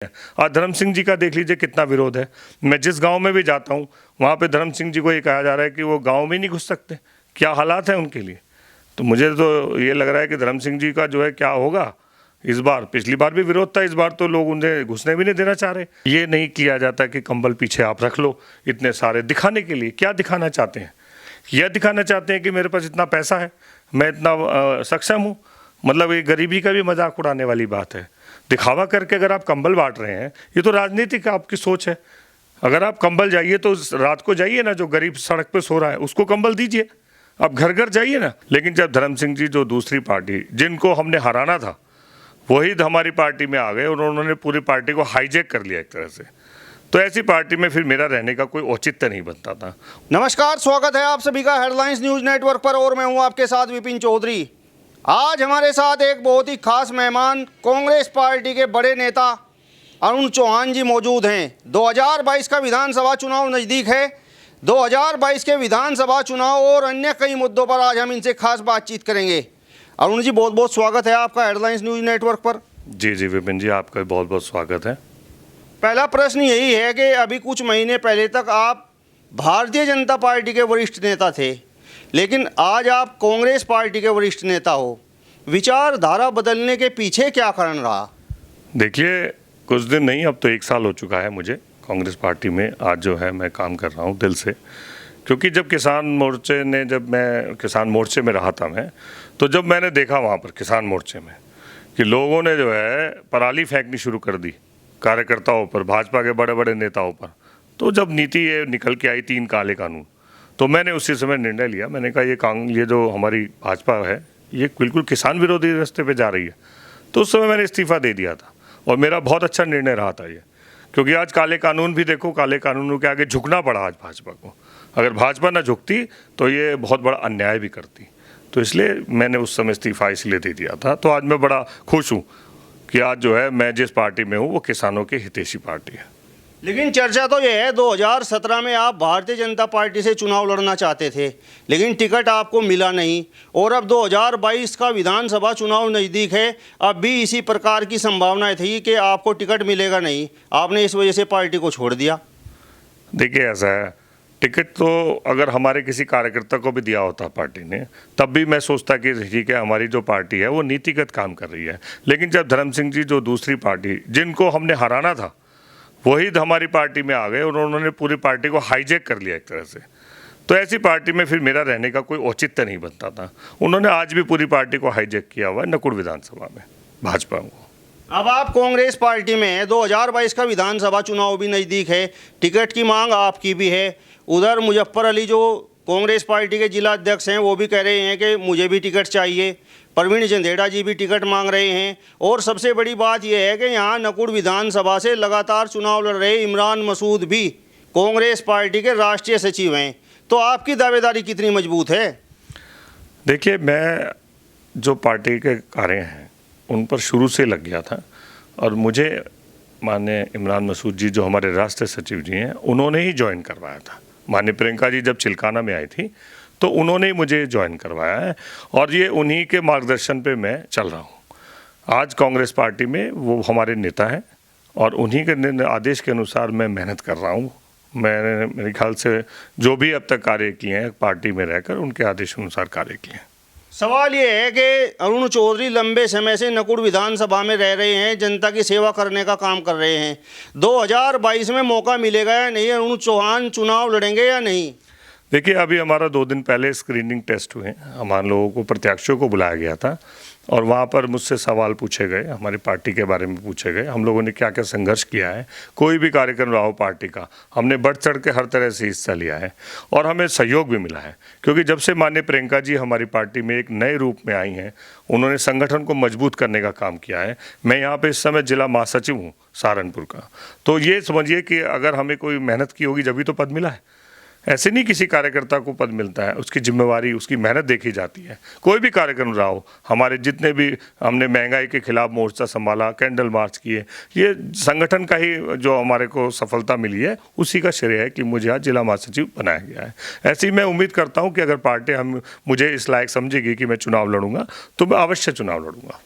आज धर्म सिंह जी का देख लीजिए कितना विरोध है। मैं जिस गांव में भी जाता हूं वहां पे धर्म सिंह जी को ये कहा जा रहा है कि वो गांव में नहीं घुस सकते। क्या हालात हैं उनके लिए। तो मुझे तो ये लग रहा है कि धर्म सिंह जी का जो है क्या होगा इस बार। पिछली बार भी विरोध था, इस बार तो लोग उन्हें घुसने भी नहीं देना चाह रहे। ये नहीं किया जाता कि कंबल पीछे आप रख लो इतने सारे दिखाने के लिए। क्या दिखाना चाहते हैं? यह दिखाना चाहते हैं कि मेरे पास इतना पैसा है, मैं इतना सक्षम हूँ। मतलब ये गरीबी का भी मजाक उड़ाने वाली बात है। दिखावा करके अगर आप कंबल बांट रहे हैं, ये तो राजनीतिक आपकी सोच है। अगर आप कंबल जाइए तो रात को जाइए ना, जो गरीब सड़क पे सो रहा है उसको कंबल दीजिए। आप घर घर जाइए ना। लेकिन जब धर्म सिंह जी जो दूसरी पार्टी जिनको हमने हराना था वही हमारी पार्टी में आ गए और उन्होंने पूरी पार्टी को हाईजैक कर लिया एक तरह से, तो ऐसी पार्टी में फिर मेरा रहने का कोई औचित्य नहीं बनता था। नमस्कार, स्वागत है आप सभी का हेडलाइंस न्यूज नेटवर्क पर और मैं हूं आपके साथ विपिन चौधरी। आज हमारे साथ एक बहुत ही खास मेहमान कांग्रेस पार्टी के बड़े नेता अरुण चौहान जी मौजूद हैं। 2022 का विधानसभा चुनाव नज़दीक है। 2022 के विधानसभा चुनाव और अन्य कई मुद्दों पर आज हम इनसे खास बातचीत करेंगे। अरुण जी, बहुत बहुत स्वागत है आपका हेडलाइंस न्यूज नेटवर्क पर। जी विपिन जी, आपका बहुत बहुत स्वागत है। पहला प्रश्न यही है कि अभी कुछ महीने पहले तक आप भारतीय जनता पार्टी के वरिष्ठ नेता थे, लेकिन आज आप कांग्रेस पार्टी के वरिष्ठ नेता हो। विचारधारा बदलने के पीछे क्या कारण रहा? देखिए, कुछ दिन नहीं, अब तो 1 साल हो चुका है मुझे कांग्रेस पार्टी में। आज जो है मैं काम कर रहा हूँ दिल से, क्योंकि जब मैं किसान मोर्चे में रहा था मैं, तो जब मैंने देखा वहाँ पर किसान मोर्चे में कि लोगों ने जो है पराली फेंकनी शुरू कर दी कार्यकर्ताओं पर, भाजपा के बड़े बड़े नेताओं पर, तो जब नीति ये निकल के आई 3 काले कानून, तो मैंने उसी समय निर्णय लिया। मैंने कहा ये जो हमारी भाजपा है ये बिल्कुल किसान विरोधी रास्ते पे जा रही है। तो उस समय मैंने इस्तीफा दे दिया था और मेरा बहुत अच्छा निर्णय रहा था ये, क्योंकि आज काले कानून भी देखो, काले कानूनों के आगे झुकना पड़ा आज भाजपा को। अगर भाजपा ना झुकती तो ये बहुत बड़ा अन्याय भी करती। तो इसलिए मैंने उस समय इस्तीफा इसलिए दे दिया था। तो आज मैं बड़ा खुश हूँ कि आज जो है मैं जिस पार्टी में हूँ वो किसानों की हितैषी पार्टी है। लेकिन चर्चा तो ये है 2017 में आप भारतीय जनता पार्टी से चुनाव लड़ना चाहते थे, लेकिन टिकट आपको मिला नहीं, और अब 2022 का विधानसभा चुनाव नज़दीक है। अब भी इसी प्रकार की संभावनाएं थी कि आपको टिकट मिलेगा नहीं, आपने इस वजह से पार्टी को छोड़ दिया। देखिए, ऐसा है, टिकट तो अगर हमारे किसी कार्यकर्ता को भी दिया होता पार्टी ने, तब भी मैं सोचता कि ठीक है, हमारी जो पार्टी है वो नीतिगत काम कर रही है। लेकिन जब धर्म सिंह जी जो दूसरी पार्टी जिनको हमने हराना था वही हमारी पार्टी में आ गए और उन्होंने पूरी पार्टी को हाईजैक कर लिया एक तरह से, तो ऐसी पार्टी में फिर मेरा रहने का कोई औचित्य नहीं बनता था। उन्होंने आज भी पूरी पार्टी को हाईजैक किया हुआ है नकुड़ विधानसभा में भाजपा को। अब आप कांग्रेस पार्टी में हैं, 2022 का विधानसभा चुनाव भी नज़दीक है, टिकट की मांग आपकी भी है। उधर मुजफ्फर अली जो कांग्रेस पार्टी के जिला अध्यक्ष हैं वो भी कह रहे हैं कि मुझे भी टिकट चाहिए। प्रवीण जंदेड़ा जी भी टिकट मांग रहे हैं। और सबसे बड़ी बात यह है कि यहाँ नकुड़ विधानसभा से लगातार चुनाव लड़ रहे इमरान मसूद भी कांग्रेस पार्टी के राष्ट्रीय सचिव हैं। तो आपकी दावेदारी कितनी मजबूत है? देखिए, मैं जो पार्टी के कार्य हैं उन पर शुरू से लग गया था, और मुझे माननीय इमरान मसूद जी जो हमारे राष्ट्रीय सचिव जी हैं उन्होंने ही ज्वाइन करवाया था। माननीय प्रियंका जी जब चिल्काना में आई थी तो उन्होंने ही मुझे ज्वाइन करवाया है, और ये उन्हीं के मार्गदर्शन पे मैं चल रहा हूँ। आज कांग्रेस पार्टी में वो हमारे नेता हैं और उन्हीं के आदेश के अनुसार मैं मेहनत कर रहा हूँ। मैंने मेरे ख्याल से जो भी अब तक कार्य किए हैं पार्टी में रहकर उनके आदेश अनुसार कार्य किए हैं। सवाल ये है कि अरुण चौधरी लंबे समय से नकुड़ विधानसभा में रह रहे हैं, जनता की सेवा करने का काम कर रहे हैं। 2022 में मौका मिलेगा या नहीं? अरुण चौहान चुनाव लड़ेंगे या नहीं? देखिए, अभी हमारा 2 दिन पहले स्क्रीनिंग टेस्ट हुए। हमारे लोगों को, प्रत्याशियों को बुलाया गया था और वहाँ पर मुझसे सवाल पूछे गए, हमारी पार्टी के बारे में पूछे गए, हम लोगों ने क्या क्या संघर्ष किया है। कोई भी कार्यक्रम रहा हो पार्टी का, हमने बढ़ चढ़ के हर तरह से हिस्सा लिया है और हमें सहयोग भी मिला है। क्योंकि जब से माननीय प्रियंका जी हमारी पार्टी में एक नए रूप में आई हैं, उन्होंने संगठन को मजबूत करने का काम किया है। मैं यहाँ पर इस समय जिला महासचिव हूँ सहारनपुर का। तो ये समझिए कि अगर हमें कोई मेहनत की होगी जब ही तो पद मिला है। ऐसे नहीं किसी कार्यकर्ता को पद मिलता है, उसकी जिम्मेवारी, उसकी मेहनत देखी जाती है। कोई भी कार्यक्रम रहा हो, हमारे जितने भी हमने महंगाई के खिलाफ मोर्चा संभाला, कैंडल मार्च किए, ये संगठन का ही जो हमारे को सफलता मिली है, उसी का श्रेय है कि मुझे आज जिला महासचिव बनाया गया है। ऐसे ही मैं उम्मीद करता हूँ कि अगर पार्टी मुझे इस लायक समझेगी कि मैं चुनाव लड़ूंगा तो मैं अवश्य चुनाव लड़ूंगा।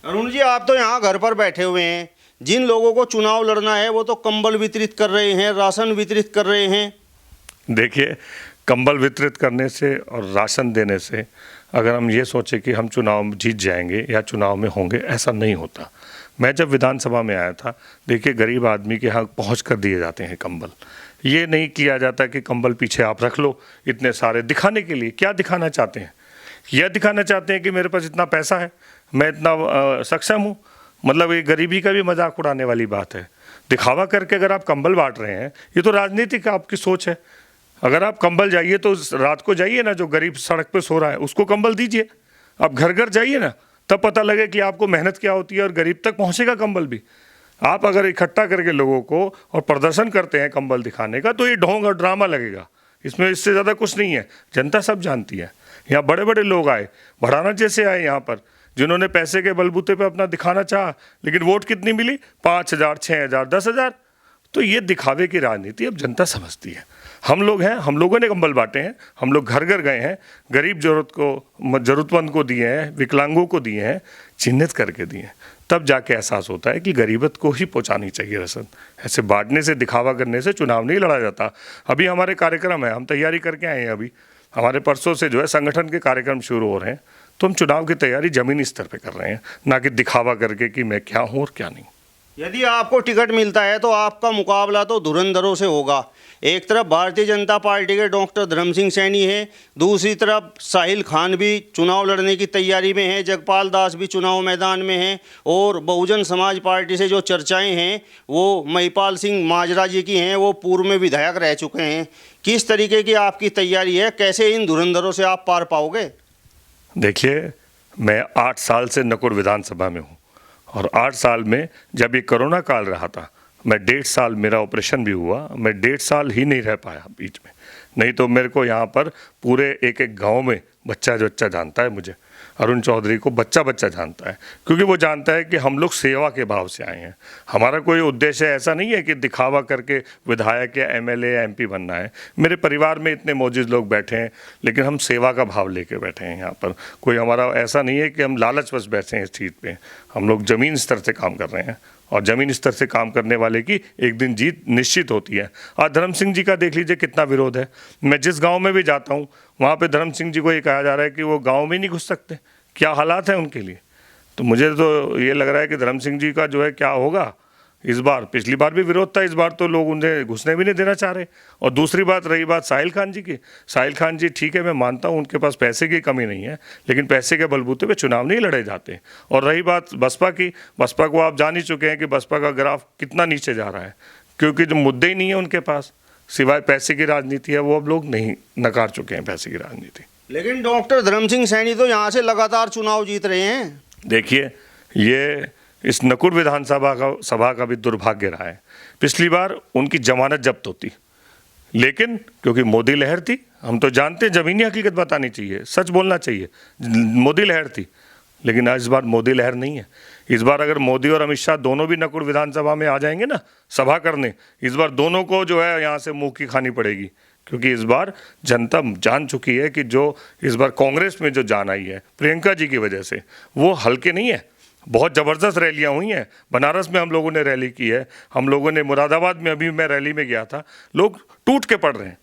अरुण जी, आप तो यहाँ घर पर बैठे हुए हैं, जिन लोगों को चुनाव लड़ना है वो तो कंबल वितरित कर रहे हैं, राशन वितरित कर रहे हैं। देखिए, कंबल वितरित करने से और राशन देने से अगर हम ये सोचें कि हम चुनाव में जीत जाएंगे या चुनाव में होंगे, ऐसा नहीं होता। मैं जब विधानसभा में आया था, देखिए गरीब आदमी के यहाँ पहुँच कर दिए जाते हैं कंबल। ये नहीं किया जाता कि कंबल पीछे आप रख लो इतने सारे दिखाने के लिए। क्या दिखाना चाहते हैं? यह दिखाना चाहते हैं कि मेरे पास इतना पैसा है, मैं इतना सक्षम हूँ। मतलब ये गरीबी का भी मजाक उड़ाने वाली बात है। दिखावा करके अगर आप कंबल बांट रहे हैं, ये तो राजनीतिक आपकी सोच है। अगर आप कंबल जाइए तो रात को जाइए ना, जो गरीब सड़क पे सो रहा है उसको कंबल दीजिए। आप घर घर जाइए ना, तब पता लगे कि आपको मेहनत क्या होती है और गरीब तक पहुंचेगा कंबल भी। आप अगर इकट्ठा करके लोगों को और प्रदर्शन करते हैं कंबल दिखाने का, तो ये ढोंग और ड्रामा लगेगा। इसमें इससे ज़्यादा कुछ नहीं है। जनता सब जानती है। यहाँ बड़े बड़े लोग आए, भड़ाना जैसे आए यहाँ पर, जिन्होंने पैसे के बलबूते पे अपना दिखाना चाहा, लेकिन वोट कितनी मिली? 5,000, 6,000, 10,000। तो ये दिखावे की राजनीति अब जनता समझती है। हम लोग हैं, हम लोगों ने कंबल बांटे हैं, हम लोग घर घर गए हैं, गरीब ज़रूरतमंद को दिए हैं, विकलांगों को दिए हैं, चिन्हित करके दिए हैं। तब जाके एहसास होता है कि गरीबत को ही पहुंचानी चाहिए रसद। ऐसे बांटने से, दिखावा करने से चुनाव नहीं लड़ा जाता। अभी हमारे कार्यक्रम है, हम तैयारी करके आए हैं। अभी हमारे परसों से जो है संगठन के कार्यक्रम शुरू हो रहे हैं, तो हम चुनाव की तैयारी ज़मीनी स्तर पे कर रहे हैं, ना कि दिखावा करके कि मैं क्या हूँ और क्या नहीं। यदि आपको टिकट मिलता है तो आपका मुकाबला तो धुरंधरों से होगा। एक तरफ भारतीय जनता पार्टी के डॉक्टर धर्म सिंह सैनी है, दूसरी तरफ साहिल खान भी चुनाव लड़ने की तैयारी में है, जगपाल दास भी चुनाव मैदान में हैं, और बहुजन समाज पार्टी से जो चर्चाएं हैं वो महिपाल सिंह माजरा जी की हैं, वो पूर्व में विधायक रह चुके हैं। किस तरीके की आपकी तैयारी है? कैसे इन धुरंधरों से आप पार पाओगे? देखिए, मैं 8 साल से नकुड़ विधानसभा में हूँ, और 8 साल में जब ये कोरोना काल रहा था, मैं 1.5 साल, मेरा ऑपरेशन भी हुआ, मैं 1.5 साल ही नहीं रह पाया बीच में। नहीं तो मेरे को यहाँ पर पूरे एक एक गांव में बच्चा जानता है मुझे। अरुण चौधरी को बच्चा जानता है, क्योंकि वो जानता है कि हम लोग सेवा के भाव से आए हैं। हमारा कोई उद्देश्य ऐसा नहीं है कि दिखावा करके विधायक या एमएलए या एमपी बनना है। मेरे परिवार में इतने मौजूद लोग बैठे हैं, लेकिन हम सेवा का भाव लेके बैठे हैं यहाँ पर। कोई हमारा ऐसा नहीं है कि हम लालचवश बैठे हैं इस चीज़ पे। हम लोग ज़मीन स्तर से काम कर रहे हैं, और ज़मीन स्तर से काम करने वाले की एक दिन जीत निश्चित होती है। आज धर्म सिंह जी का देख लीजिए कितना विरोध है। मैं जिस गांव में भी जाता हूं, वहां पे धर्म सिंह जी को ये कहा जा रहा है कि वो गांव में नहीं घुस सकते। क्या हालात हैं उनके लिए? तो मुझे तो ये लग रहा है कि धर्म सिंह जी का जो है क्या होगा इस बार। पिछली बार भी विरोध था, इस बार तो लोग उन्हें घुसने भी नहीं देना चाह रहे। और दूसरी बात, रही बात साहिल खान जी की, साहिल खान जी ठीक है, मैं मानता हूँ उनके पास पैसे की कमी नहीं है, लेकिन पैसे के बलबूते पे चुनाव नहीं लड़े जाते। और रही बात बसपा की, बसपा को आप जान ही चुके हैं कि बसपा का ग्राफ कितना नीचे जा रहा है, क्योंकि जो मुद्दे ही नहीं है उनके पास, सिवाय पैसे की राजनीति है, वो अब लोग नहीं नकार चुके हैं पैसे की राजनीति। लेकिन डॉक्टर धर्म सिंह सैनी तो यहाँ से लगातार चुनाव जीत रहे हैं। देखिए, ये इस नकुड़ सभा का भी दुर्भाग्य रहा है। पिछली बार उनकी जमानत जब्त होती, लेकिन क्योंकि मोदी लहर थी, हम तो जानते हैं, ज़मीनी हकीकत बतानी चाहिए, सच बोलना चाहिए, मोदी लहर थी। लेकिन आज इस बार मोदी लहर नहीं है। इस बार अगर मोदी और अमित शाह दोनों भी नकुड़ विधानसभा में आ जाएंगे ना सभा करने, इस बार दोनों को जो है यहाँ से मुँह की खानी पड़ेगी, क्योंकि इस बार जनता जान चुकी है कि जो इस बार कांग्रेस में जो जान आई है प्रियंका जी की वजह से, वो हल्के नहीं है। बहुत ज़बरदस्त रैलियां हुई हैं। बनारस में हम लोगों ने रैली की है, हम लोगों ने मुरादाबाद में, अभी मैं रैली में गया था, लोग टूट के पड़ रहे हैं,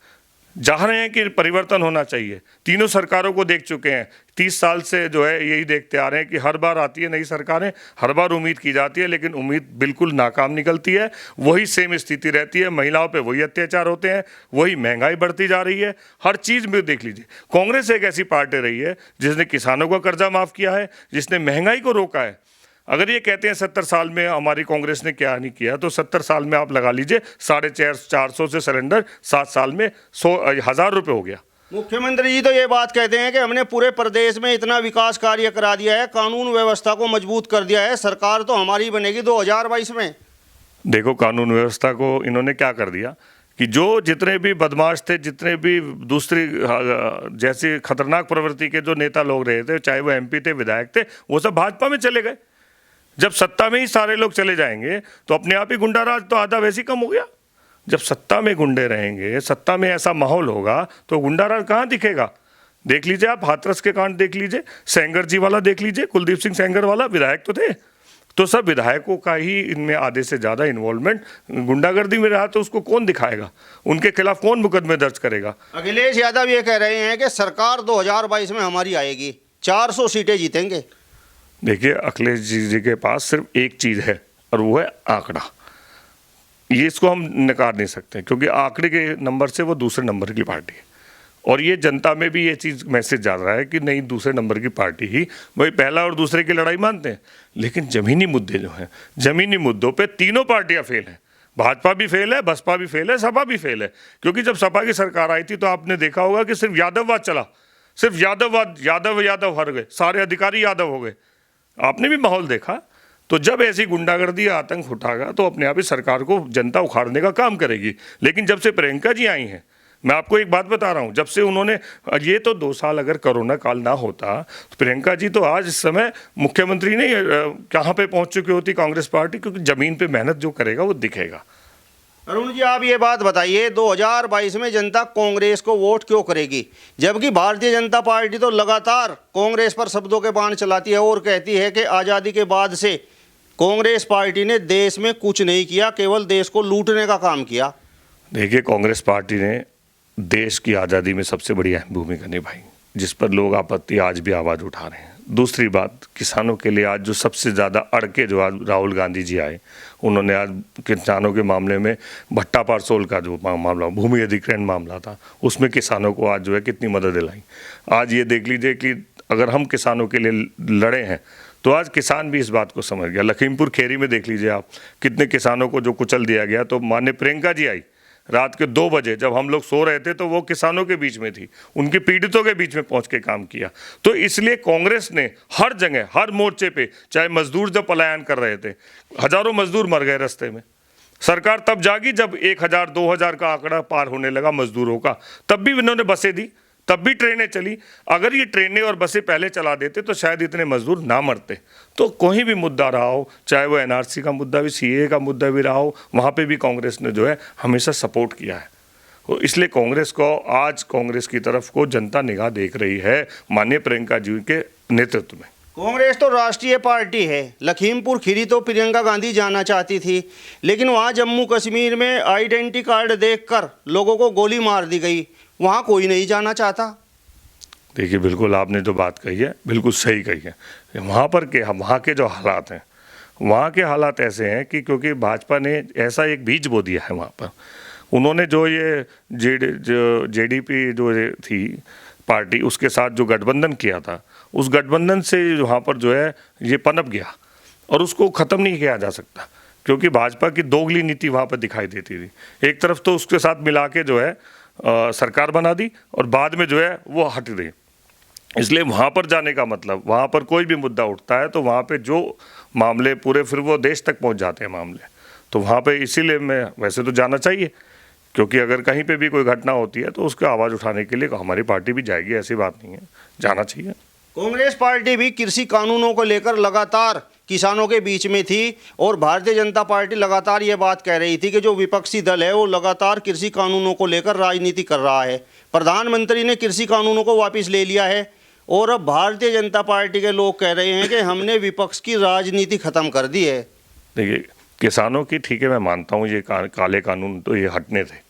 चाह रहे हैं कि परिवर्तन होना चाहिए। तीनों सरकारों को देख चुके हैं, 30 साल से जो है यही देखते आ रहे हैं कि हर बार आती है नई सरकारें, हर बार उम्मीद की जाती है, लेकिन उम्मीद बिल्कुल नाकाम निकलती है। वही सेम स्थिति रहती है, महिलाओं पे वही अत्याचार होते हैं, वही महंगाई बढ़ती जा रही है। हर चीज़ में देख लीजिए, कांग्रेस एक ऐसी पार्टी रही है जिसने किसानों का कर्जा माफ़ किया है, जिसने महंगाई को रोका है। अगर ये कहते हैं 70 साल में हमारी कांग्रेस ने क्या नहीं किया, तो 70 साल में आप लगा लीजिए 450 से सिलेंडर 7 साल में 1,000 रुपये हो गया। मुख्यमंत्री जी तो ये बात कहते हैं कि हमने पूरे प्रदेश में इतना विकास कार्य करा दिया है, कानून व्यवस्था को मजबूत कर दिया है, सरकार तो हमारी बनेगी 2022 में। देखो, कानून व्यवस्था को इन्होंने क्या कर दिया कि जो जितने भी बदमाश थे, जितने भी दूसरी जैसी खतरनाक प्रवृत्ति के जो नेता लोग रहे थे, चाहे वो एमपी थे, विधायक थे, वो सब भाजपा में चले गए। जब सत्ता में ही सारे लोग चले जाएंगे तो अपने आप ही गुंडाराज तो आधा वैसे ही कम हो गया। जब सत्ता में गुंडे रहेंगे, सत्ता में ऐसा माहौल होगा, तो गुंडाराज कहाँ दिखेगा? देख लीजिए आप, हाथरस के कांड देख लीजिए, सेंगर जी वाला देख लीजिए, कुलदीप सिंह सेंगर वाला विधायक तो थे, तो सब विधायकों का ही इनमें आधे से ज़्यादा इन्वॉल्वमेंट गुंडागर्दी में रहा, तो उसको कौन दिखाएगा, उनके खिलाफ कौन मुकदमे दर्ज करेगा। अखिलेश यादव ये कह रहे हैं कि सरकार 2022 में हमारी आएगी, 400 सीटें जीतेंगे। देखिए, अखिलेश जी के पास सिर्फ एक चीज़ है और वो है आंकड़ा। ये इसको हम नकार नहीं सकते, क्योंकि आंकड़े के नंबर से वो दूसरे नंबर की पार्टी है। और ये जनता में भी ये चीज़ मैसेज जा रहा है कि नहीं, दूसरे नंबर की पार्टी ही, वही पहला और दूसरे की लड़ाई मानते हैं। लेकिन ज़मीनी मुद्दे जो हैं, ज़मीनी मुद्दों पे तीनों पार्टियां फेल हैं। भाजपा भी फेल है, बसपा भी फेल है, सपा भी फेल है। क्योंकि जब सपा की सरकार आई थी तो आपने देखा होगा कि सिर्फ यादववाद चला, सिर्फ यादववाद, यादव हर गए, सारे अधिकारी यादव हो गए। आपने भी माहौल देखा। तो जब ऐसी गुंडागर्दी आतंक उठागा तो अपने आप ही सरकार को जनता उखाड़ने का काम करेगी। लेकिन जब से प्रियंका जी आई हैं, मैं आपको एक बात बता रहा हूं, जब से उन्होंने, ये तो 2 साल अगर कोरोना काल ना होता तो प्रियंका जी तो आज इस समय मुख्यमंत्री नहीं कहाँ पे पहुंच चुकी होती कांग्रेस पार्टी, क्योंकि जमीन पे मेहनत जो करेगा वो दिखेगा। अरुण जी, आप ये बात बताइए, 2022 में जनता कांग्रेस को वोट क्यों करेगी, जबकि भारतीय जनता पार्टी तो लगातार कांग्रेस पर शब्दों के बाण चलाती है और कहती है कि आज़ादी के बाद से कांग्रेस पार्टी ने देश में कुछ नहीं किया, केवल देश को लूटने का काम किया। देखिए, कांग्रेस पार्टी ने देश की आज़ादी में सबसे बड़ी अहम भूमिका निभाई, जिस पर लोग आपत्ति आज भी आवाज़ उठा रहे हैं। दूसरी बात, किसानों के लिए आज जो सबसे ज़्यादा अड़के जो आज राहुल गांधी जी आए, उन्होंने आज किसानों के मामले में भट्टा पारसोल का जो मामला, भूमि अधिग्रहण मामला था, उसमें किसानों को आज जो है कितनी मदद दिलाई। आज ये देख लीजिए कि अगर हम किसानों के लिए लड़े हैं तो आज किसान भी इस बात को समझ गया। लखीमपुर खेरी में देख लीजिए आप, कितने किसानों को जो कुचल दिया गया। तो माननीय प्रियंका जी आई रात के 2 बजे, जब हम लोग सो रहे थे तो वो किसानों के बीच में थी, उनके पीड़ितों के बीच में पहुंच के काम किया। तो इसलिए कांग्रेस ने हर जगह, हर मोर्चे पे, चाहे मजदूर जब पलायन कर रहे थे, हजारों मजदूर मर गए रास्ते में, सरकार तब जागी जब 1000 2000 का आंकड़ा पार होने लगा मजदूरों का, तब भी इन्होंने बसें दी, तब भी ट्रेनें चली। अगर ये ट्रेनें और बसें पहले चला देते तो शायद इतने मजदूर ना मरते। तो कोई भी मुद्दा रहा हो, चाहे वो एनआरसी का मुद्दा भी, सीए का मुद्दा भी रहा हो, वहाँ पे भी कांग्रेस ने जो है हमेशा सपोर्ट किया है। तो इसलिए कांग्रेस को आज, कांग्रेस की तरफ को जनता निगाह देख रही है माननीय प्रियंका जी के नेतृत्व में। कांग्रेस तो राष्ट्रीय पार्टी है। लखीमपुर खीरी तो प्रियंका गांधी जाना चाहती थी, लेकिन वहाँ जम्मू कश्मीर में आइडेंटिटी कार्ड देखकर लोगों को गोली मार दी गई, वहाँ कोई नहीं जाना चाहता। देखिए, बिल्कुल आपने जो बात कही है बिल्कुल सही कही है। वहाँ पर के, वहाँ के जो हालात हैं, वहाँ के हालात ऐसे हैं कि क्योंकि भाजपा ने ऐसा एक बीज बो दिया है वहाँ पर, उन्होंने जो ये जेडीपी जो थी पार्टी, उसके साथ जो गठबंधन किया था, उस गठबंधन से वहाँ पर जो है ये पनप गया और उसको ख़त्म नहीं किया जा सकता, क्योंकि भाजपा की दोगली नीति वहाँ पर दिखाई देती थी। एक तरफ तो उसके साथ मिला के जो है सरकार बना दी और बाद में जो है वो हट गई। इसलिए वहाँ पर जाने का मतलब, वहाँ पर कोई भी मुद्दा उठता है तो वहाँ पे जो मामले पूरे फिर वो देश तक पहुँच जाते हैं मामले। तो वहाँ पे इसीलिए मैं, वैसे तो जाना चाहिए, क्योंकि अगर कहीं पे भी कोई घटना होती है तो उसका आवाज़ उठाने के लिए हमारी पार्टी भी जाएगी, ऐसी बात नहीं है, जाना चाहिए। कांग्रेस पार्टी भी कृषि कानूनों को लेकर लगातार किसानों के बीच में थी और भारतीय जनता पार्टी लगातार ये बात कह रही थी कि जो विपक्षी दल है वो लगातार कृषि कानूनों को लेकर राजनीति कर रहा है। प्रधानमंत्री ने कृषि कानूनों को वापस ले लिया है और अब भारतीय जनता पार्टी के लोग कह रहे हैं कि हमने विपक्ष की राजनीति ख़त्म कर दी है। देखिए, किसानों की, ठीक है, मैं मानता हूँ ये काले कानून तो ये हटने थे,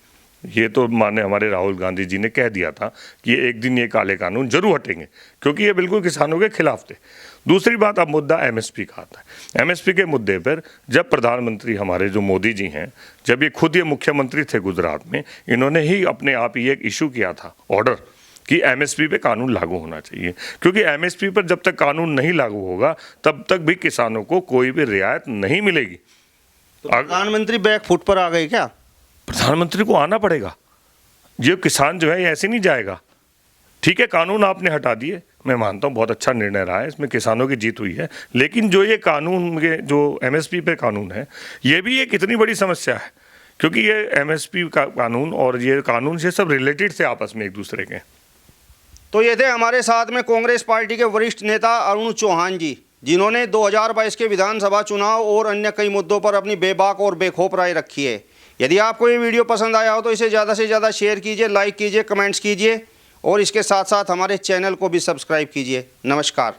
ये तो माने हमारे राहुल गांधी जी ने कह दिया था कि एक दिन ये काले कानून जरूर हटेंगे, क्योंकि ये बिल्कुल किसानों के खिलाफ थे। दूसरी बात, अब मुद्दा एमएसपी का आता है। एमएसपी के मुद्दे पर जब प्रधानमंत्री हमारे जो मोदी जी हैं, जब ये खुद ये मुख्यमंत्री थे गुजरात में, इन्होंने ही अपने आप ही एक इशू किया था ऑर्डर कि एमएसपी पे कानून लागू होना चाहिए, क्योंकि एमएसपी पर जब तक कानून नहीं लागू होगा तब तक भी किसानों को कोई भी रियायत नहीं मिलेगी। तो प्रधानमंत्री बैक फुट पर आ गए क्या? प्रधानमंत्री को आना पड़ेगा। ये किसान जो है ये ऐसे नहीं जाएगा। ठीक है, कानून आपने हटा दिए, मैं मानता हूँ बहुत अच्छा निर्णय रहा है, इसमें किसानों की जीत हुई है, लेकिन जो ये कानून के जो एमएसपी पे कानून है, ये भी एक इतनी बड़ी समस्या है, क्योंकि ये एमएसपी का कानून और ये कानून से सब रिलेटेड थे आपस में एक दूसरे के। तो ये थे हमारे साथ में कांग्रेस पार्टी के वरिष्ठ नेता अरुण चौहान जी, जिन्होंने 2022 के विधानसभा चुनाव और अन्य कई मुद्दों पर अपनी बेबाक और बेखौफ राय रखी है। यदि आपको ये वीडियो पसंद आया हो तो इसे ज़्यादा से ज़्यादा शेयर कीजिए, लाइक कीजिए, कमेंट्स कीजिए और इसके साथ साथ हमारे चैनल को भी सब्सक्राइब कीजिए। नमस्कार।